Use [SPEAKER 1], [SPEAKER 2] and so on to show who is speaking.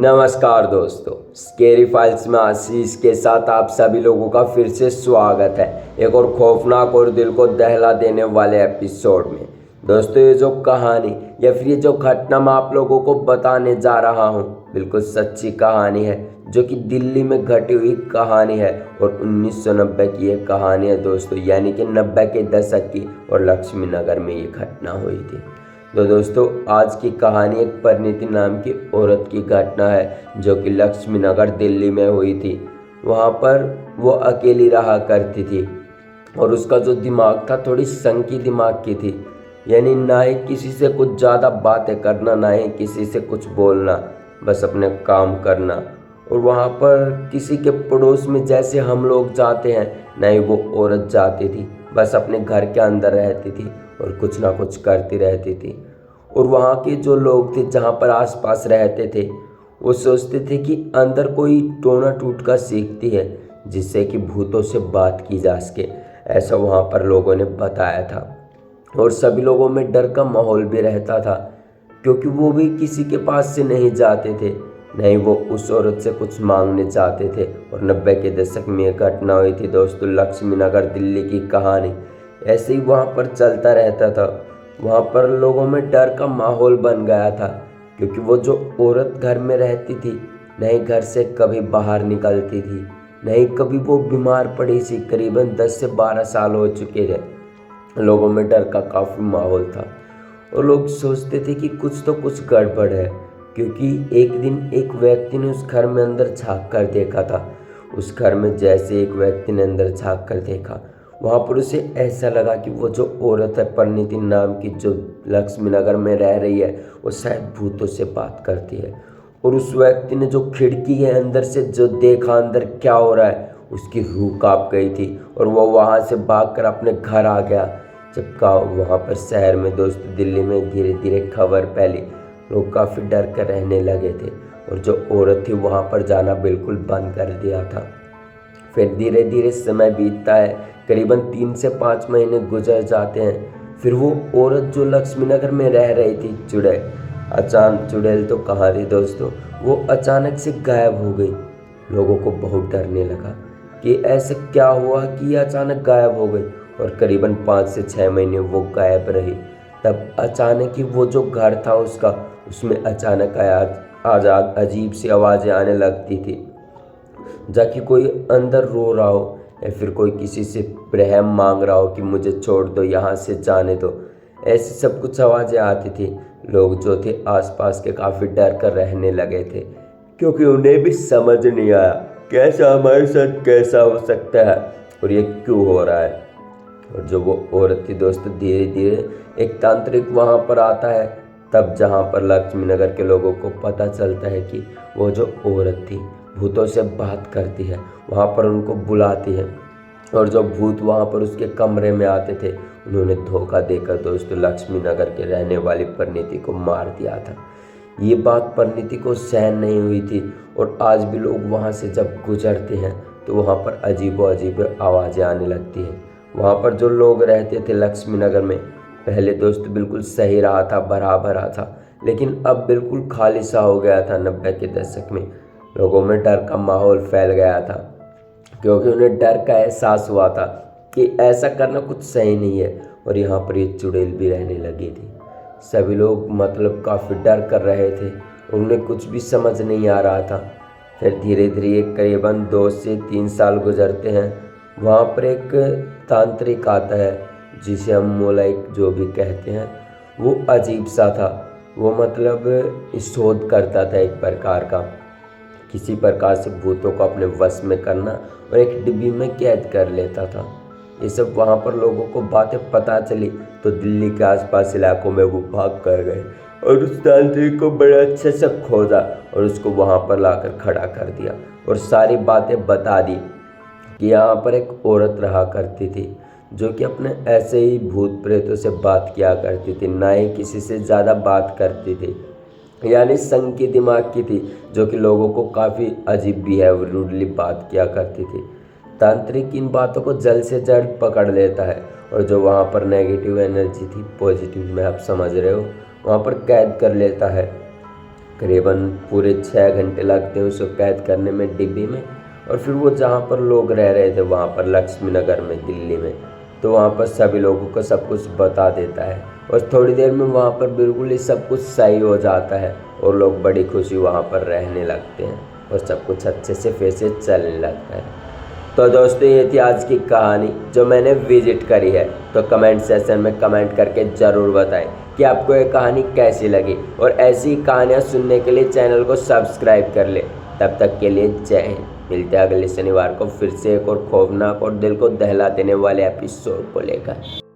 [SPEAKER 1] नमस्कार दोस्तों, scary files में आशीष के साथ आप सभी लोगों का फिर से स्वागत है एक और खौफनाक और दिल को दहला देने वाले एपिसोड में। दोस्तों, ये जो कहानी या फिर ये जो घटना मैं आप लोगों को बताने जा रहा हूँ बिल्कुल सच्ची कहानी है, जो कि दिल्ली में घटी हुई कहानी है और 1990 की ये कहानी है दोस्तों, यानी कि 90 के दशक की, और लक्ष्मी नगर में ये घटना हुई थी। तो दोस्तों, आज की कहानी एक परिणीति नाम की औरत की घटना है, जो कि लक्ष्मी नगर दिल्ली में हुई थी। वहाँ पर वो अकेली रहा करती थी और उसका जो दिमाग था थोड़ी संकी दिमाग की थी, यानी ना ही किसी से कुछ ज़्यादा बातें करना, ना ही किसी से कुछ बोलना, बस अपने काम करना। और वहाँ पर किसी के पड़ोस में जैसे हम लोग जाते हैं, ना ही वो औरत जाती थी, बस अपने घर के अंदर रहती थी और कुछ ना कुछ करती रहती थी। और वहाँ के जो लोग थे जहाँ पर आसपास रहते थे, वो सोचते थे कि अंदर कोई टोना टूटका सीखती है, जिससे कि भूतों से बात की जा सके। ऐसा वहाँ पर लोगों ने बताया था और सभी लोगों में डर का माहौल भी रहता था, क्योंकि वो भी किसी के पास से नहीं जाते थे, नहीं वो उस औरत से कुछ मांगने जाते थे। और 90 के दशक में एक घटना हुई थी दोस्तों, लक्ष्मी नगर दिल्ली की कहानी। ऐसे ही वहाँ पर चलता रहता था। वहाँ पर लोगों में डर का माहौल बन गया था, क्योंकि वो जो औरत घर में रहती थी, नहीं घर से कभी बाहर निकलती थी, नहीं कभी वो बीमार पड़ी सी। करीबन 10 से 12 साल हो चुके थे। लोगों में डर का काफ़ी माहौल था और लोग सोचते थे कि कुछ तो कुछ गड़बड़ है, क्योंकि एक दिन एक व्यक्ति ने उस घर में अंदर झांक कर देखा था। उस घर में जैसे एक व्यक्ति ने अंदर झांक कर देखा, वहाँ पर उसे ऐसा लगा कि वो जो औरत है परिणीति नाम की, जो लक्ष्मी नगर में रह रही है, वो शायद भूतों से बात करती है। और उस व्यक्ति ने जो खिड़की है अंदर से जो देखा अंदर क्या हो रहा है, उसकी रूह कांप गई थी और वो वहाँ से भागकर अपने घर आ गया। जब का वहाँ पर शहर में दोस्तों, दिल्ली में धीरे धीरे खबर फैली, लोग काफ़ी डर कर रहने लगे थे और जो औरत थी वहाँ पर जाना बिल्कुल बंद कर दिया था। फिर धीरे धीरे समय बीतता है, करीबन 3 से 5 महीने गुजर जाते हैं। फिर वो औरत जो लक्ष्मी नगर में रह रही थी, चुड़ैल तो कहाँ थी दोस्तों, वो अचानक से गायब हो गई। लोगों को बहुत डरने लगा कि ऐसे क्या हुआ कि ये अचानक गायब हो गई, और करीबन 5 से 6 महीने वो गायब रही। तब अचानक ही वो जो घर था उसका, उसमें अचानक आज अजीब सी आवाज़ें आने लगती थी, जाकि कोई अंदर रो रहा हो या फिर कोई किसी से रहम मांग रहा हो कि मुझे छोड़ दो, यहाँ से जाने दो। ऐसी सब कुछ आवाज़ें आती थी। लोग जो थे आसपास के काफ़ी डर कर रहने लगे थे, क्योंकि उन्हें भी समझ नहीं आया कैसा हमारे साथ कैसा हो सकता है और ये क्यों हो रहा है। और जो वो औरत थी दोस्तों, धीरे धीरे एक तांत्रिक वहाँ पर आता है, तब जहाँ पर लक्ष्मी नगर के लोगों को पता चलता है कि वो जो औरत थी भूतों से बात करती है, वहाँ पर उनको बुलाती है। और जो भूत वहाँ पर उसके कमरे में आते थे, उन्होंने धोखा देकर दोस्तों लक्ष्मी नगर के रहने वाली परिणीति को मार दिया था। ये बात परिणीति को सहन नहीं हुई थी और आज भी लोग वहाँ से जब गुजरते हैं तो वहाँ पर अजीबो अजीब आवाज़ें आने लगती हैं। वहाँ पर जो लोग रहते थे लक्ष्मी नगर में, पहले दोस्तों बिल्कुल सही रहा था, भरा भरा था, लेकिन अब बिल्कुल खाली सा हो गया था। 90 के दशक में लोगों में डर का माहौल फैल गया था, क्योंकि उन्हें डर का एहसास हुआ था कि ऐसा करना कुछ सही नहीं है। और यहाँ पर ये चुड़ैल भी रहने लगी थी। सभी लोग मतलब काफ़ी डर कर रहे थे और उन्हें कुछ भी समझ नहीं आ रहा था। फिर धीरे धीरे करीबन 2 से 3 साल गुजरते हैं। वहाँ पर एक तांत्रिक आता है, जिसे हम मोलाइक जो भी कहते हैं। वो अजीब सा था, वो मतलब शोध करता था एक प्रकार का, किसी प्रकार से भूतों को अपने वश में करना और एक डिब्बी में कैद कर लेता था। ये सब वहाँ पर लोगों को बातें पता चली तो दिल्ली के आसपास इलाकों में वो भाग कर गए और उस तांत्रिक को बड़े अच्छे से खोजा और उसको वहाँ पर लाकर खड़ा कर दिया और सारी बातें बता दी कि यहाँ पर एक औरत रहा करती थी, जो कि अपने ऐसे ही भूत प्रेतों से बात किया करती थी, ना ही किसी से ज़्यादा बात करती थी, यानी संग की दिमाग की थी, जो कि लोगों को काफ़ी अजीब भी है, रूडली बात किया करती थी। तांत्रिक इन बातों को जल्द से जल्द पकड़ लेता है और जो वहाँ पर नेगेटिव एनर्जी थी, पॉजिटिव में आप समझ रहे हो, वहाँ पर कैद कर लेता है। करीबन पूरे 6 घंटे लगते हैं उसको कैद करने में डिब्बी में। और फिर वो जहाँ पर लोग रह रहे थे वहाँ पर लक्ष्मी नगर में दिल्ली में, तो वहाँ पर सभी लोगों को सब कुछ बता देता है और थोड़ी देर में वहाँ पर बिल्कुल ही सब कुछ सही हो जाता है और लोग बड़ी खुशी वहाँ पर रहने लगते हैं और सब कुछ अच्छे से फिर से चलने लगता है। तो दोस्तों ये थी आज की कहानी जो मैंने विजिट करी है। तो कमेंट सेक्शन में कमेंट करके ज़रूर बताएं कि आपको ये कहानी कैसी लगी और ऐसी कहानियाँ सुनने के लिए चैनल को सब्सक्राइब कर ले। तब तक के लिए जय हिंद। मिलते हैं अगले शनिवार को फिर से एक और खौफनाक और दिल को दहला देने वाले एपिसोड को लेकर।